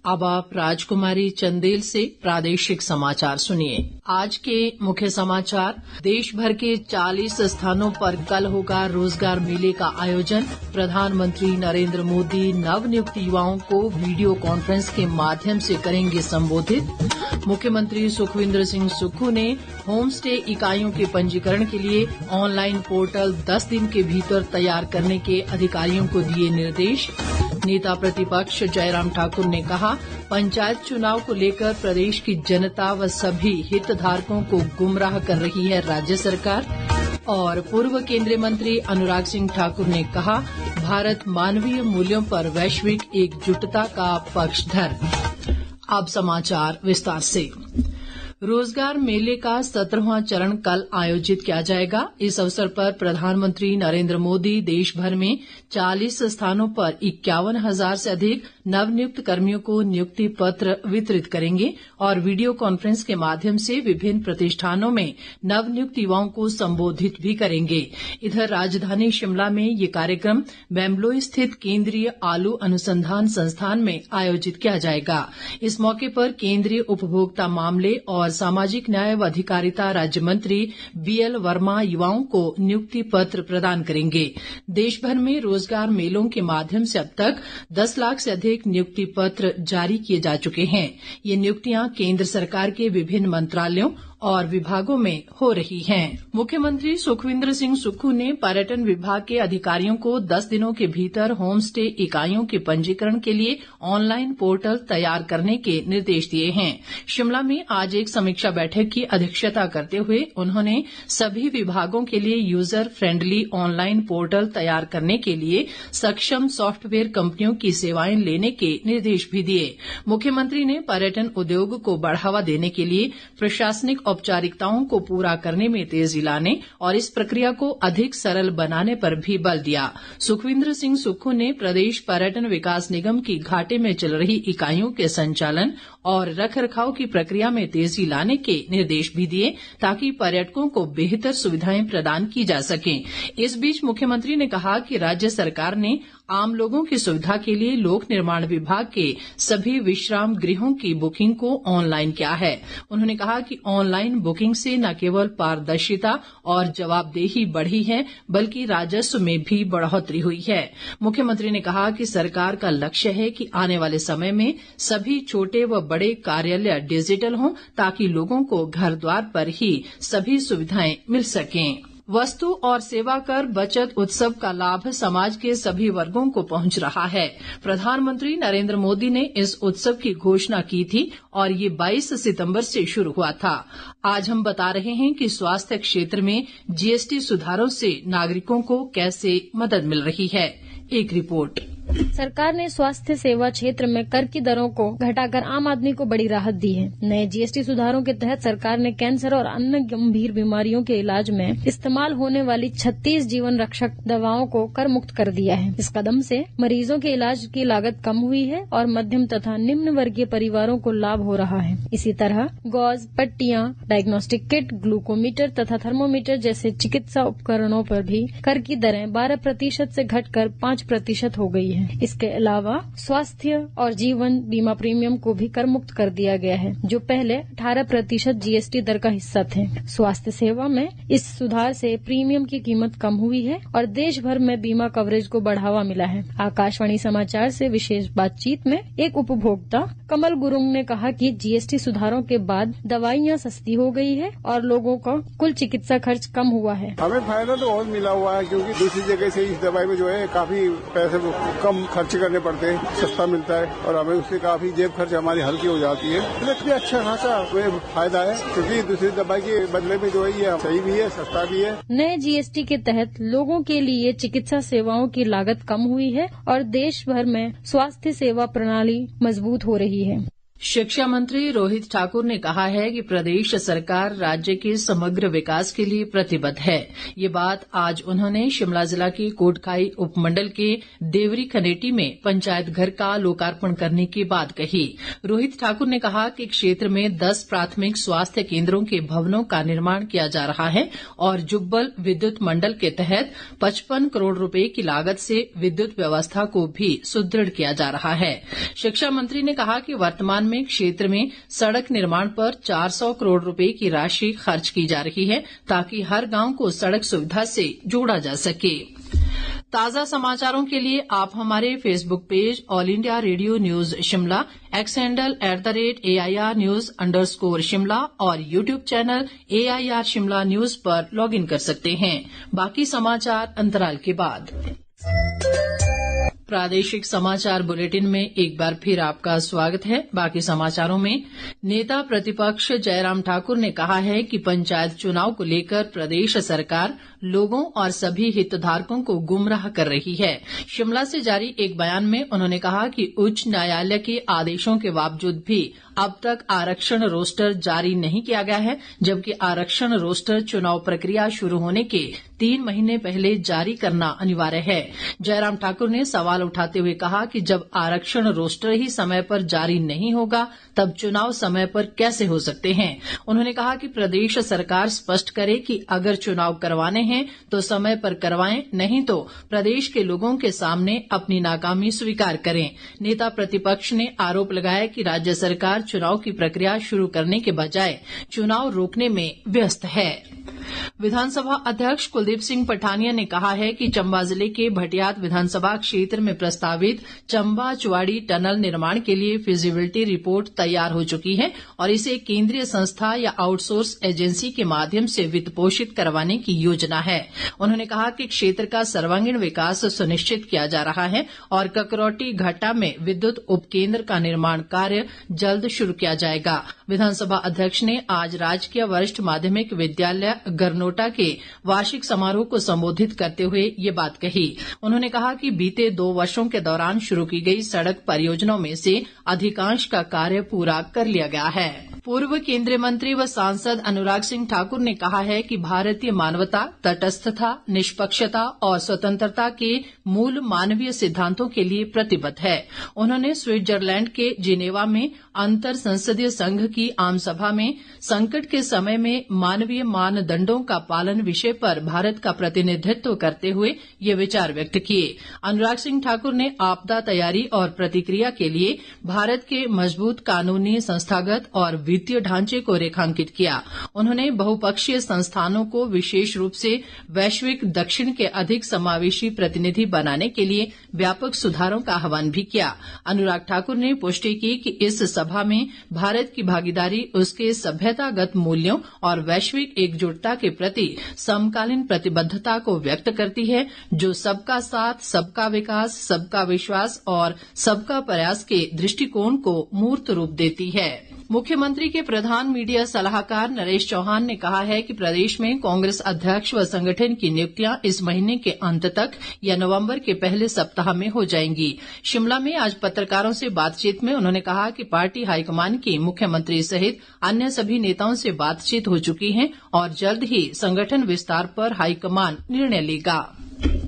अब आप राजकुमारी चंदेल से प्रादेशिक समाचार सुनिए। आज के मुख्य समाचार। देश भर के 40 स्थानों पर कल होगा रोजगार मेले का आयोजन। प्रधानमंत्री नरेंद्र मोदी नवनियुक्त युवाओं को वीडियो कॉन्फ्रेंस के माध्यम से करेंगे संबोधित। मुख्यमंत्री सुखविंदर सिंह सुक्खू ने होम स्टे इकाइयों के पंजीकरण के लिए ऑनलाइन पोर्टल 10 दिन के भीतर तैयार करने के अधिकारियों को दिए निर्देश। नेता प्रतिपक्ष जयराम ठाकुर ने कहा, पंचायत चुनाव को लेकर प्रदेश की जनता व सभी हितधारकों को गुमराह कर रही है राज्य सरकार। और पूर्व केंद्रीय मंत्री अनुराग सिंह ठाकुर ने कहा, भारत मानवीय मूल्यों पर वैश्विक एकजुटता का पक्षधर। अब समाचार विस्तार से। रोजगार मेले का 17वां चरण कल आयोजित किया जाएगा। इस अवसर पर प्रधानमंत्री नरेंद्र मोदी देश भर में 40 स्थानों पर 51,000 से अधिक नवनियुक्त कर्मियों को नियुक्ति पत्र वितरित करेंगे और वीडियो कॉन्फ्रेंस के माध्यम से विभिन्न प्रतिष्ठानों में नवनियुक्त युवाओं को संबोधित भी करेंगे। इधर राजधानी शिमला में ये कार्यक्रम बेम्बलोई स्थित केंद्रीय आलू अनुसंधान संस्थान में आयोजित किया जाएगा। इस मौके पर केंद्रीय उपभोक्ता मामले और सामाजिक न्याय व अधिकारिता राज्य मंत्री बीएल वर्मा युवाओं को नियुक्ति पत्र प्रदान करेंगे। देश भर में रोजगार मेलों के माध्यम से अब तक 10 लाख से अधिक नियुक्ति पत्र जारी किए जा चुके हैं। ये नियुक्तियां केंद्र सरकार के विभिन्न मंत्रालयों और विभागों में हो रही हैं। मुख्यमंत्री सुखविंदर सिंह सुक्खू ने पर्यटन विभाग के अधिकारियों को 10 दिनों के भीतर होम स्टे इकाइयों के पंजीकरण के लिए ऑनलाइन पोर्टल तैयार करने के निर्देश दिए हैं। शिमला में आज एक समीक्षा बैठक की अध्यक्षता करते हुए उन्होंने सभी विभागों के लिए यूजर फ्रेंडली ऑनलाइन पोर्टल तैयार करने के लिए सक्षम सॉफ्टवेयर कंपनियों की सेवाएं लेने के निर्देश भी दिए। मुख्यमंत्री ने पर्यटन उद्योग को बढ़ावा देने के लिए प्रशासनिक औपचारिकताओं को पूरा करने में तेजी लाने और इस प्रक्रिया को अधिक सरल बनाने पर भी बल दिया। सुखविंदर सिंह सुक्खू ने प्रदेश पर्यटन विकास निगम की घाटे में चल रही इकाइयों के संचालन और रखरखाव की प्रक्रिया में तेजी लाने के निर्देश भी दिए ताकि पर्यटकों को बेहतर सुविधाएं प्रदान की जा सकें। इस बीच मुख्यमंत्री ने कहा कि राज्य सरकार ने आम लोगों की सुविधा के लिए लोक निर्माण विभाग के सभी विश्राम गृहों की बुकिंग को ऑनलाइन किया है। उन्होंने कहा कि ऑनलाइन बुकिंग से न केवल पारदर्शिता और जवाबदेही बढ़ी है बल्कि राजस्व में भी बढ़ोतरी हुई है। मुख्यमंत्री ने कहा कि सरकार का लक्ष्य है कि आने वाले समय में सभी छोटे व बड़े कार्यालय डिजिटल हों ताकि लोगों को घर द्वार पर ही सभी सुविधाएं मिल सकें। वस्तु और सेवा कर बचत उत्सव का लाभ समाज के सभी वर्गों को पहुंच रहा है। प्रधानमंत्री नरेंद्र मोदी ने इस उत्सव की घोषणा की थी और ये 22 सितंबर से शुरू हुआ था। आज हम बता रहे हैं कि स्वास्थ्य क्षेत्र में जीएसटी सुधारों से नागरिकों को कैसे मदद मिल रही है। एक रिपोर्ट। सरकार ने स्वास्थ्य सेवा क्षेत्र में कर की दरों को घटाकर आम आदमी को बड़ी राहत दी है। नए जीएसटी सुधारों के तहत सरकार ने कैंसर और अन्य गंभीर बीमारियों के इलाज में इस्तेमाल होने वाली 36 जीवन रक्षक दवाओं को कर मुक्त कर दिया है। इस कदम से मरीजों के इलाज की लागत कम हुई है और मध्यम तथा निम्न वर्गीय परिवारों को लाभ हो रहा है। इसी तरह गॉज, पट्टियां, डायग्नोस्टिक किट, ग्लूकोमीटर तथा थर्मोमीटर जैसे चिकित्सा उपकरणों पर भी कर की दरें 12% से घटकर 5% हो गई है। इसके अलावा स्वास्थ्य और जीवन बीमा प्रीमियम को भी कर मुक्त कर दिया गया है, जो पहले 18% जीएसटी दर का हिस्सा थे। स्वास्थ्य सेवा में इस सुधार से प्रीमियम की कीमत कम हुई है और देश भर में बीमा कवरेज को बढ़ावा मिला है। आकाशवाणी समाचार से विशेष बातचीत में एक उपभोक्ता कमल गुरुंग ने कहा कि जीएसटी सुधारों के बाद दवाइयाँ सस्ती हो गई है और लोगों का कुल चिकित्सा खर्च कम हुआ है। हमें फायदा तो बहुत मिला हुआ है क्योंकि दूसरी जगह से इस दवाई में जो है काफी पैसे कम खर्च करने पड़ते हैं, सस्ता मिलता है और हमें उससे काफी जेब खर्च हमारी हल्की हो जाती है। इसलिए अच्छा खासा फायदा है क्योंकि दूसरी दवाई के बदले में जो है ये सही भी है, सस्ता भी है। नए जीएसटी के तहत लोगों के लिए चिकित्सा सेवाओं की लागत कम हुई है और देश भर में स्वास्थ्य सेवा प्रणाली मजबूत हो रही है। शिक्षा मंत्री रोहित ठाकुर ने कहा है कि प्रदेश सरकार राज्य के समग्र विकास के लिए प्रतिबद्ध है। ये बात आज उन्होंने शिमला जिला के कोटखाई उपमंडल के देवरी खनेटी में पंचायत घर का लोकार्पण करने के बाद कही। रोहित ठाकुर ने कहा कि क्षेत्र में 10 प्राथमिक स्वास्थ्य केंद्रों के भवनों का निर्माण किया जा रहा है और जुब्बल विद्युत मंडल के तहत 55 करोड़ रुपए की लागत से विद्युत व्यवस्था को भी सुदृढ़ किया जा रहा है। शिक्षा मंत्री ने कहा कि वर्तमान में क्षेत्र में सड़क निर्माण पर 400 करोड़ रुपए की राशि खर्च की जा रही है ताकि हर गांव को सड़क सुविधा से जोड़ा जा सके। ताजा समाचारों के लिए आप हमारे Facebook page all India radio news Shimla, X handle @AIR News_ Shimla और YouTube channel AIR Shimla news पर लॉगिन कर सकते हैं। बाकी समाचार अंतराल के बाद। प्रादेशिक समाचार बुलेटिन में एक बार फिर आपका स्वागत है। बाकी समाचारों में नेता प्रतिपक्ष जयराम ठाकुर ने कहा है कि पंचायत चुनाव को लेकर प्रदेश सरकार लोगों और सभी हितधारकों को गुमराह कर रही है। शिमला से जारी एक बयान में उन्होंने कहा कि उच्च न्यायालय के आदेशों के बावजूद भी अब तक आरक्षण रोस्टर जारी नहीं किया गया है, जबकि आरक्षण रोस्टर चुनाव प्रक्रिया शुरू होने के 3 महीने पहले जारी करना अनिवार्य है। जयराम ठाकुर ने सवाल उठाते हुए कहा कि जब आरक्षण रोस्टर ही समय पर जारी नहीं होगा तब चुनाव समय पर कैसे हो सकते हैं। उन्होंने कहा कि प्रदेश सरकार स्पष्ट करे कि अगर चुनाव करवाने हैं तो समय पर करवाएं, नहीं तो प्रदेश के लोगों के सामने अपनी नाकामी स्वीकार करें। नेता प्रतिपक्ष ने आरोप लगाया कि राज्य सरकार चुनाव की प्रक्रिया शुरू करने के बजाय चुनाव रोकने में व्यस्त है। विधानसभा अध्यक्ष कुलदीप सिंह पठानिया ने कहा है कि चंबा जिले के भटियात विधानसभा क्षेत्र में प्रस्तावित चंबा चुवाड़ी टनल निर्माण के लिए फिजिबिलिटी रिपोर्ट तैयार हो चुकी है और इसे केंद्रीय संस्था या आउटसोर्स एजेंसी के माध्यम से वित्त पोषित करवाने की योजना है। उन्होंने कहा कि क्षेत्र का सर्वांगीण विकास सुनिश्चित किया जा रहा है और ककरौटी घट्टा में विद्युत उपकेंद्र का निर्माण कार्य जल्द शुरू किया जाएगा। विधानसभा अध्यक्ष ने आज राजकीय वरिष्ठ माध्यमिक विद्यालय गरनोटा के वार्षिक समारोह को संबोधित करते हुए ये बात कही। उन्होंने कहा कि बीते 2 वर्षों के दौरान शुरू की गई सड़क परियोजनाओं में से अधिकांश का कार्य पूरा कर लिया गया है। पूर्व केंद्रीय मंत्री व सांसद अनुराग सिंह ठाकुर ने कहा है कि भारतीय मानवता, तटस्थता, निष्पक्षता और स्वतंत्रता के मूल मानवीय सिद्धांतों के लिए प्रतिबद्ध है। उन्होंने स्विट्जरलैंड के जिनेवा में अंतर संसदीय संघ की आम सभा में संकट के समय में मानवीय मानदंडों का पालन विषय पर भारत का प्रतिनिधित्व करते हुए ये विचार व्यक्त किए। अनुराग सिंह ठाकुर ने आपदा तैयारी और प्रतिक्रिया के लिए भारत के मजबूत कानूनी, संस्थागत और वित्तीय ढांचे को रेखांकित किया। उन्होंने बहुपक्षीय संस्थानों को विशेष रूप से वैश्विक दक्षिण के अधिक समावेशी प्रतिनिधि बनाने के लिए व्यापक सुधारों का आह्वान भी किया। अनुराग ठाकुर ने पुष्टि की कि इस सभा में भारत की भागीदारी उसके सभ्यतागत मूल्यों और वैश्विक एकजुटता के प्रति समकालीन प्रतिबद्धता को व्यक्त करती है, जो सबका साथ, सबका विकास, सबका विश्वास और सबका प्रयास के दृष्टिकोण को मूर्त रूप देती है। मुख्यमंत्री के प्रधान मीडिया सलाहकार नरेश चौहान ने कहा है कि प्रदेश में कांग्रेस अध्यक्ष व संगठन की नियुक्तियां इस महीने के अंत तक या नवंबर के पहले सप्ताह में हो जाएंगी। शिमला में आज पत्रकारों से बातचीत में उन्होंने कहा कि पार्टी हाईकमान की मुख्यमंत्री सहित अन्य सभी नेताओं से बातचीत हो चुकी है और जल्द ही संगठन विस्तार पर हाईकमान निर्णय लेगा।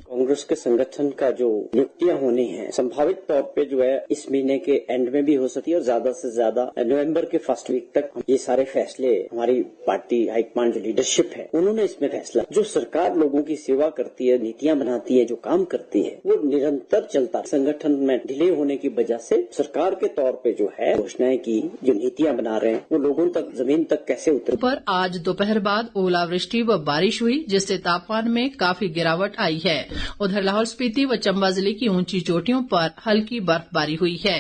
कांग्रेस के संगठन का जो नियुक्तियां होनी है संभावित तौर पे जो है इस महीने के एंड में भी हो सकती है और ज्यादा से ज्यादा नवंबर के फर्स्ट वीक तक ये सारे फैसले हमारी पार्टी हाईकमान जो लीडरशिप है उन्होंने इसमें फैसला। जो सरकार लोगों की सेवा करती है, नीतियां बनाती है, जो काम करती है वो निरंतर चलता है। संगठन में डिले होने की वजह से सरकार के तौर पे जो है घोषणाएं की, जो नीतियां बना रहे हैं वो लोगों तक, जमीन तक कैसे उतरे। पर आज दोपहर बाद ओलावृष्टि व बारिश हुई जिससे तापमान में काफी गिरावट आई है। उधर लाहौल स्पीति व चंबा जिले की ऊंची चोटियों पर हल्की बर्फबारी हुई है।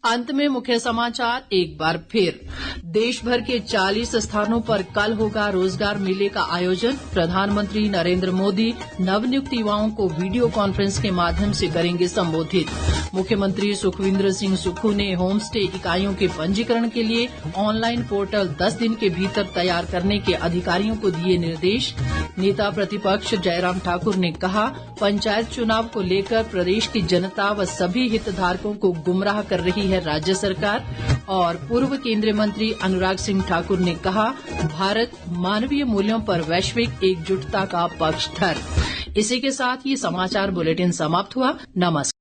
अंत में मुख्य समाचार एक बार फिर। देश भर के 40 स्थानों पर कल होगा रोजगार मेले का आयोजन। प्रधानमंत्री नरेंद्र मोदी नवनियुक्त युवाओं को वीडियो कॉन्फ्रेंस के माध्यम से करेंगे संबोधित। मुख्यमंत्री सुखविंदर सिंह सुक्खू ने होम स्टे इकाइयों के पंजीकरण के लिए ऑनलाइन पोर्टल 10 दिन के भीतर तैयार करने के अधिकारियों को दिए निर्देश। नेता प्रतिपक्ष जयराम ठाकुर ने कहा, पंचायत चुनाव को लेकर प्रदेश की जनता व सभी हितधारकों को गुमराह कर रही है राज्य सरकार। और पूर्व केंद्रीय मंत्री अनुराग सिंह ठाकुर ने कहा, भारत मानवीय मूल्यों पर वैश्विक एकजुटता का पक्षधर। इसी के साथ ये समाचार बुलेटिन समाप्त हुआ। नमस्कार।